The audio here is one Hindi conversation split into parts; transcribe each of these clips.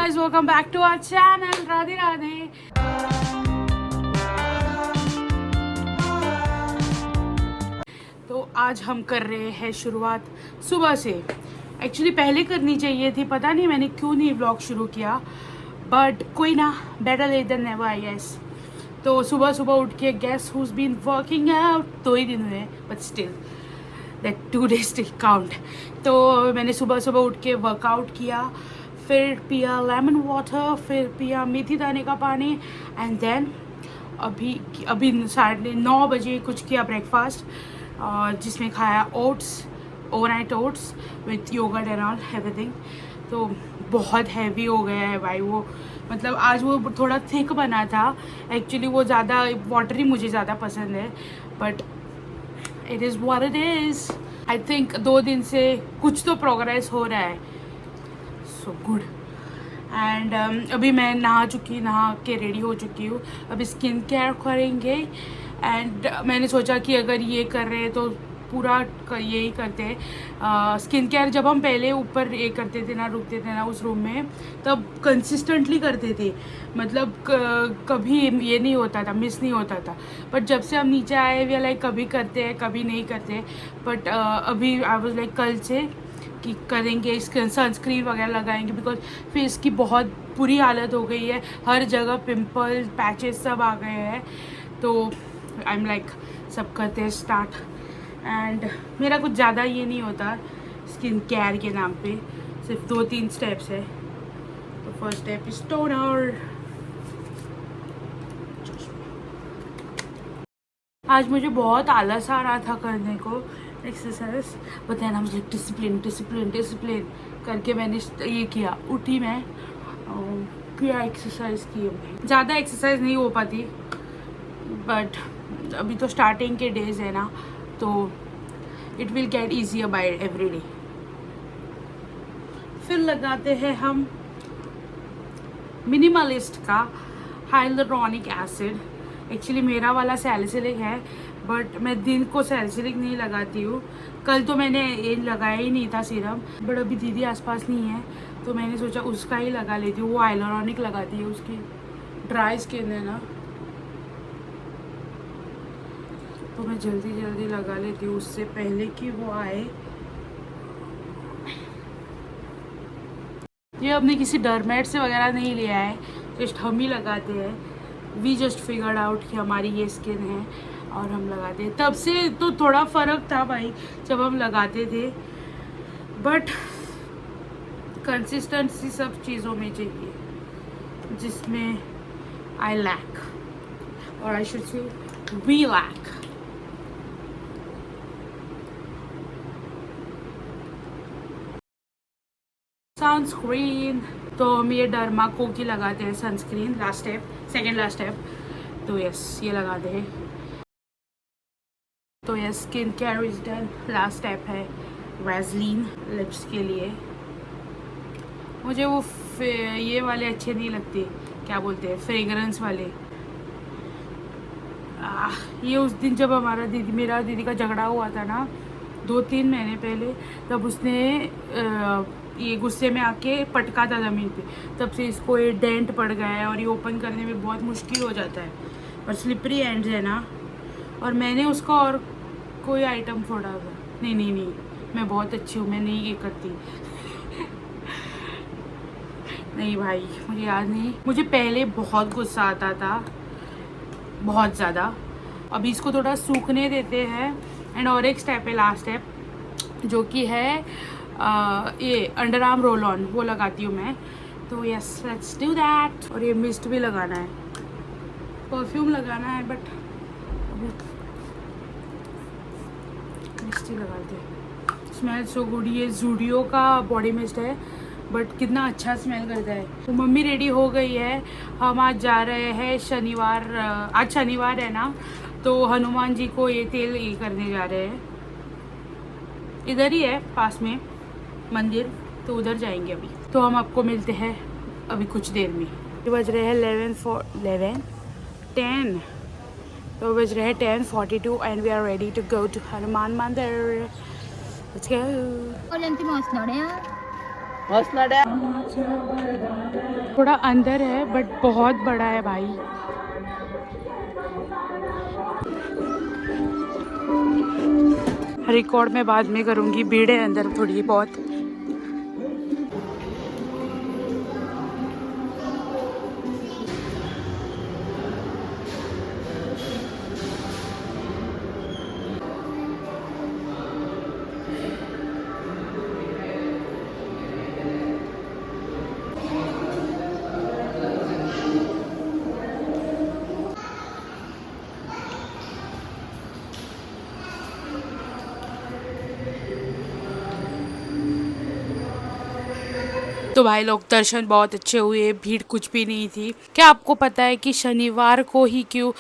guys, welcome back to our channel. Radhe Radhe. तो आज हम कर रहे हैं शुरुआत सुबह से। एक्चुअली पहले करनी चाहिए थी, पता नहीं मैंने क्यों नहीं व्लॉग शुरू किया, बट कोई ना, better late than never I guess. तो सुबह सुबह उठ के guess who's been working out, 2 ही दिन हुए but still that 2 days still count. तो मैंने सुबह सुबह उठ के वर्कआउट किया, फिर पिया लेमन वाटर, फिर पिया मेथी दाने का पानी, एंड देन अभी 9:30 बजे कुछ किया ब्रेकफास्ट, जिसमें खाया oats, overnight oats with yogurt and all everything. तो बहुत हैवी हो गया है भाई वो, मतलब आज वो थोड़ा थिक बना था। एक्चुअली वो ज़्यादा वाटरी मुझे ज़्यादा पसंद है, but it is what it is. I think 2 दिन से कुछ तो प्रोग्रेस हो रहा है, सो गुड। एंड अभी मैं नहा के रेडी हो चुकी हूँ। अभी स्किन केयर करेंगे, एंड मैंने सोचा कि अगर ये कर रहे हैं तो पूरा यही करते हैं। स्किन केयर जब हम पहले ऊपर ये करते थे ना, रुकते थे ना उस रूम में, तब कंसिस्टेंटली करते थे, मतलब कभी ये नहीं होता था, मिस नहीं होता था। बट जब से हम नीचे आए वी लाइक कभी करते हैं कभी नहीं करते। बट अभी आई वाज लाइक कल से कि करेंगे, इसके सनस्क्रीन वगैरह लगाएंगे, बिकॉज फेस की बहुत बुरी हालत हो गई है, हर जगह पिंपल पैचेस सब आ गए हैं। तो आई एम लाइक सब करते हैं स्टार्ट। एंड मेरा कुछ ज़्यादा ये नहीं होता स्किन केयर के नाम पे, सिर्फ 2-3 स्टेप्स है। तो फर्स्ट स्टेप इज टोनर। आज मुझे बहुत आलस आ रहा था करने को एक्सरसाइज, बताया ना मुझे डिसिप्लिन करके मैंने ये किया। उठी मैं, किया एक्सरसाइज की। ज़्यादा एक्सरसाइज नहीं हो पाती, बट अभी तो स्टार्टिंग के डेज है ना, तो it will get easier by every day. फिर लगाते हैं हम मिनिमलिस्ट का हाइलुरोनिक एसिड। एक्चुअली मेरा वाला सैलिसिलिक है, बट मैं दिन को सैलिसिलिक नहीं लगाती हूँ। कल तो मैंने ये लगाया ही नहीं था सीरम, बट अभी दीदी आसपास नहीं है तो मैंने सोचा उसका ही लगा लेती हूँ। वो हाइलुरोनिक लगाती है, उसकी ड्राई स्किन है ना, तो मैं जल्दी लगा लेती हूँ उससे पहले कि वो आए। ये अपने किसी डरमेट से वगैरह नहीं लिया है, जस्ट हम ही लगाते हैं। वी जस्ट फिगर्ड आउट कि हमारी ये स्किन है और हम लगाते हैं। तब से तो थोड़ा फ़र्क था भाई जब हम लगाते थे, बट कंसिस्टेंसी सब चीज़ों में चाहिए, जिसमें आई लैक, और I should say we lack. Sunscreen, तो हम ये डर्माको की लगाते हैं sunscreen, last step, second last step. तो यस, ये लगाते हैं। तो yes, skin care is done. Last step है वैसलीन लिप्स के लिए। मुझे वो ये वाले अच्छे नहीं लगते, क्या बोलते हैं, फ्रेगरेंस वाले। ये उस दिन जब मेरा दीदी का झगड़ा हुआ था ना 2-3 महीने पहले, तब उसने ये गुस्से में आके पटका था ज़मीन पे, तब से इसको ये डेंट पड़ गया है और ये ओपन करने में बहुत मुश्किल हो जाता है, और स्लिपरी एंड्स है ना। और मैंने उसका और कोई आइटम फोड़ा था। नहीं, मैं बहुत अच्छी हूँ, मैं नहीं ये करती। नहीं भाई, मुझे याद नहीं। मुझे पहले बहुत गुस्सा आता था, बहुत ज़्यादा। अभी इसको थोड़ा सूखने देते हैं। एंड और एक स्टेप है, लास्ट स्टेप, जो कि है ये अंडर आर्म रोल ऑन, वो लगाती हूँ मैं। तो यस, लेट्स डू दैट। और ये मिस्ट भी लगाना है, परफ्यूम लगाना है, बट अभी मिस्ट ही लगाते हैं। Smell so good. ये जूडियो का बॉडी मिस्ट है, बट कितना अच्छा स्मेल करता है। तो मम्मी रेडी हो गई है, हम आज जा रहे हैं शनिवार, आज शनिवार है ना, तो हनुमान जी को ये तेल ये करने जा रहे हैं। इधर ही है पास में मंदिर, तो उधर जाएंगे अभी। तो हम आपको मिलते हैं अभी कुछ देर में। बज रहे हैं 10, तो बज रहे हैं 10:42 and we are ready to go to Hanuman मंदिर। Let's go. थोड़ा अंदर है बट बहुत बड़ा है भाई। रिकॉर्ड मैं बाद में करूँगी, भीड़ है अंदर थोड़ी बहुत। तो भाई लोग दर्शन बहुत अच्छे हुए, भीड़ कुछ भी नहीं थी। क्या आपको पता है कि शनिवार को ही क्यों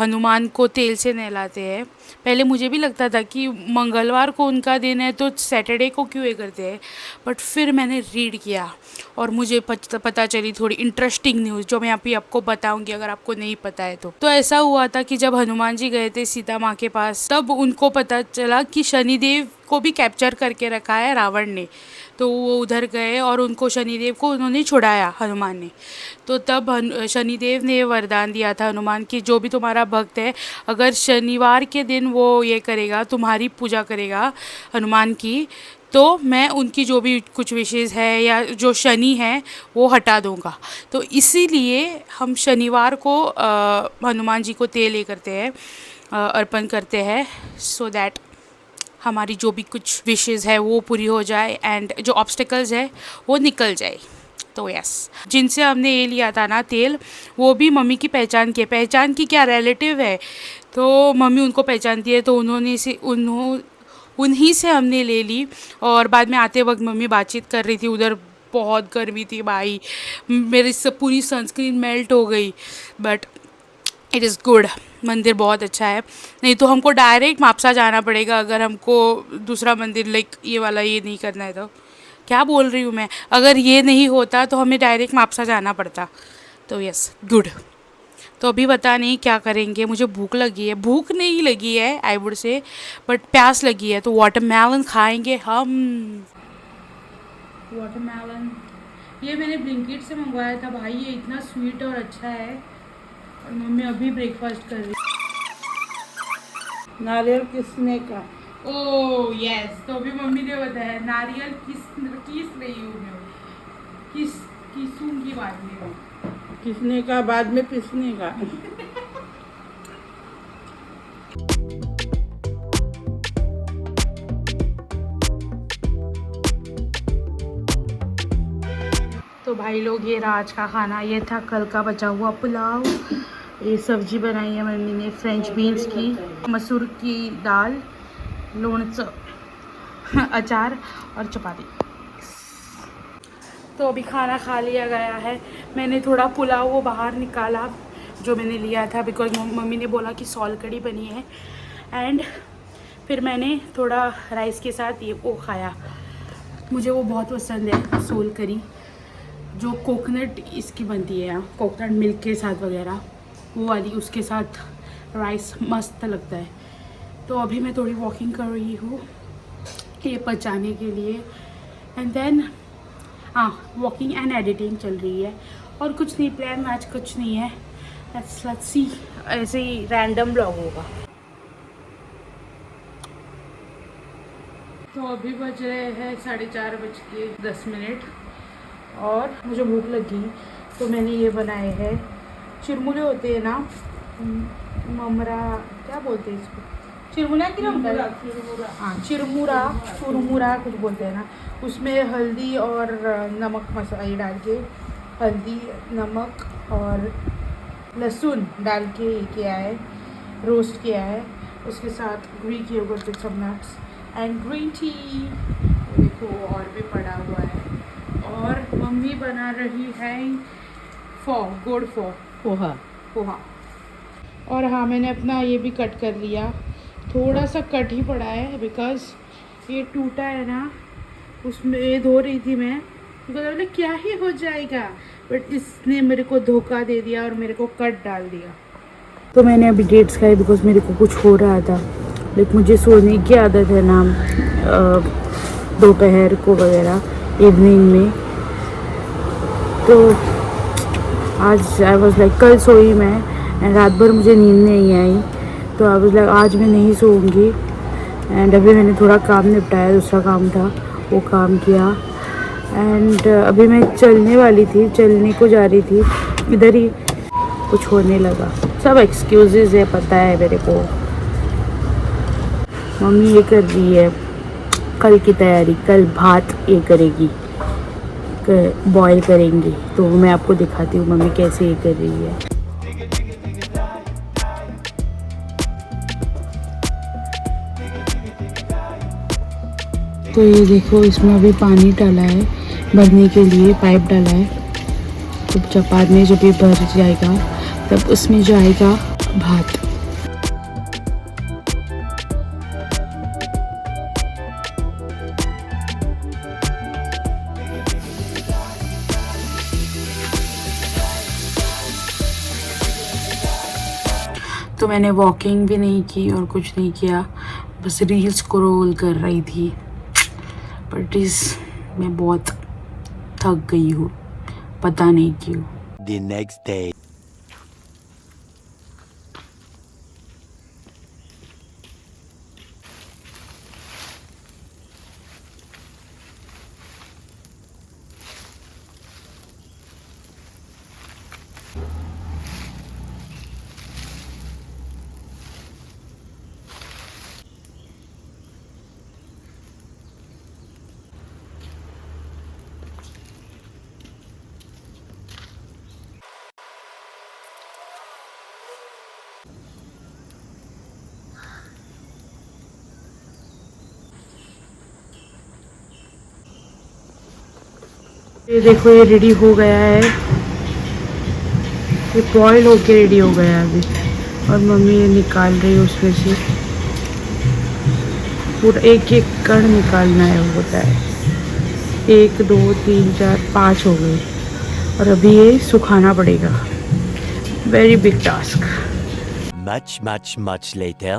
हनुमान को तेल से नहलाते हैं? पहले मुझे भी लगता था कि मंगलवार को उनका दिन है तो सैटरडे को क्यों ये करते हैं, बट फिर मैंने रीड किया और मुझे पता चली थोड़ी इंटरेस्टिंग न्यूज़, जो मैं अभी आपको बताऊंगी अगर आपको नहीं पता है तो। ऐसा हुआ था कि जब हनुमान जी गए थे सीता माँ के पास, तब उनको पता चला कि शनिदेव को भी कैप्चर करके रखा है रावण ने। तो वो उधर गए और उनको शनिदेव को उन्होंने छुड़ाया हनुमान ने। तो तब शनिदेव ने वरदान दिया था हनुमान कि जो भी तुम्हारा भक्त है, अगर शनिवार के दिन वो ये करेगा, तुम्हारी पूजा करेगा हनुमान की, तो मैं उनकी जो भी कुछ विशेष है या जो शनि है वो हटा दूंगा। तो इसीलिए हम शनिवार को हनुमान जी को तेल ये करते हैं, अर्पण करते हैं, सो दैट हमारी जो भी कुछ विशेज़ है वो पूरी हो जाए एंड जो ऑब्स्टिकल्स है वो निकल जाए। तो यस, जिनसे हमने ये लिया था ना तेल, वो भी मम्मी की पहचान की क्या रिलेटिव है, तो मम्मी उनको पहचानती है, तो उन्हीं से हमने ले ली। और बाद में आते वक्त मम्मी बातचीत कर रही थी, उधर बहुत गर्मी थी भाई, मेरी पूरी सनस्क्रीन मेल्ट हो गई, बट इट इज़ गुड। मंदिर बहुत अच्छा है, नहीं तो हमको डायरेक्ट मापसा जाना पड़ेगा अगर हमको दूसरा मंदिर लाइक ये वाला ये नहीं करना है तो। क्या बोल रही हूँ मैं, अगर ये नहीं होता तो हमें डायरेक्ट मापसा जाना पड़ता। तो यस, गुड। तो अभी पता नहीं क्या करेंगे, मुझे भूख लगी है, भूख नहीं लगी है आई वुड से, बट प्यास लगी है, तो वाटरमेलन खाएंगे हम। वाटरमेलन ये मैंने ब्लिंकिट से मंगवाया था भाई, ये इतना स्वीट और अच्छा है। और मम्मी अभी ब्रेकफास्ट कर रही। नारियल किसने का? ओह यस, तो अभी मम्मी ने बताया नारियल किस रही हूँ मैं, किसूंगी बाद में। किसने का? बाद में पिसने का। तो भाई लोग ये आज का खाना, ये था कल का बचा हुआ पुलाव, ये सब्जी बनाई है मम्मी ने फ्रेंच बीन्स की, मसूर की दाल, लोणचं, अचार और चपाती। तो अभी खाना खा लिया गया है। मैंने थोड़ा पुलाव वो बाहर निकाला जो मैंने लिया था, बिकॉज मम्मी ने बोला कि सॉल कड़ी बनी है, एंड फिर मैंने थोड़ा राइस के साथ ये वो खाया। मुझे वो बहुत पसंद है सोल करी, जो कोकोनट इसकी बनती है यहाँ, कोकोनट मिल्क के साथ वगैरह, वो वाली, उसके साथ राइस मस्त लगता है। तो अभी मैं थोड़ी वॉकिंग कर रही हूँ ये पचाने के लिए, and then walking and editing चल रही है, और कुछ नहीं, प्लान आज कुछ नहीं है, लेट्स सी, ऐसे ही रैंडम ब्लॉग होगा। तो अभी बज रहे हैं 4:30 और मुझे भूख लगी, तो मैंने ये बनाए हैं, चिरमुरे होते हैं ना, ममरा क्या बोलते हैं इसको, चिरमुरा की हाँ चुरमुरा कुछ बोलते हैं ना, उसमें हल्दी और नमक मसाला डाल के, हल्दी नमक और लहसुन डाल के किया है, रोस्ट किया है, उसके साथ Greek yogurt with some nuts and green tea. देखो और भी पड़ा हुआ है, और मम्मी बना रही है गुड़ पोहा। और हाँ, मैंने अपना ये भी कट कर लिया, थोड़ा सा कट ही पड़ा है बिकॉज ये टूटा है ना, उसमें ये धो रही थी मैं, बोले क्या ही हो जाएगा, बट इसने मेरे को धोखा दे दिया और मेरे को कट डाल दिया। तो मैंने अभी डेट्स खाई बिकॉज मेरे को कुछ हो रहा था, लेकिन मुझे सोने की आदत है ना दोपहर को वगैरह, इवनिंग में। तो आज आई वॉज लाइक, कल सोई मैं एंड रात भर मुझे नींद नहीं आई, तो आई वॉज लाइक आज मैं नहीं सोऊंगी। एंड अभी मैंने थोड़ा काम निपटाया, दूसरा काम था वो काम किया। एंड अभी मैं चलने वाली थी, चलने को जा रही थी, इधर ही कुछ होने लगा। सब एक्सक्यूजेज है, पता है मेरे को। मम्मी ये कर रही है कल की तैयारी, कल भात ये करेगी, बॉईल करेंगी, तो मैं आपको दिखाती हूँ मम्मी कैसे ये कर रही है। तो ये देखो, इसमें अभी पानी डाला है भरने के लिए, पाइप डाला है। तो जब बाद में जब ये भर जाएगा तब उसमें जाएगा भात। तो मैंने वॉकिंग भी नहीं की और कुछ नहीं किया, बस रील्स स्क्रॉल कर रही थी। बट मैं बहुत थक गई हूँ, पता नहीं क्यों। The next day. ये देखो, ये रेडी हो गया है, ये बॉयल होके रेडी हो गया है अभी। और मम्मी ये निकाल रही है उसमें से, पूरा एक एक कण निकालना है, वो होता है 1 2 3 4 5 हो गए। और अभी ये सुखाना पड़ेगा, very big task. Much later.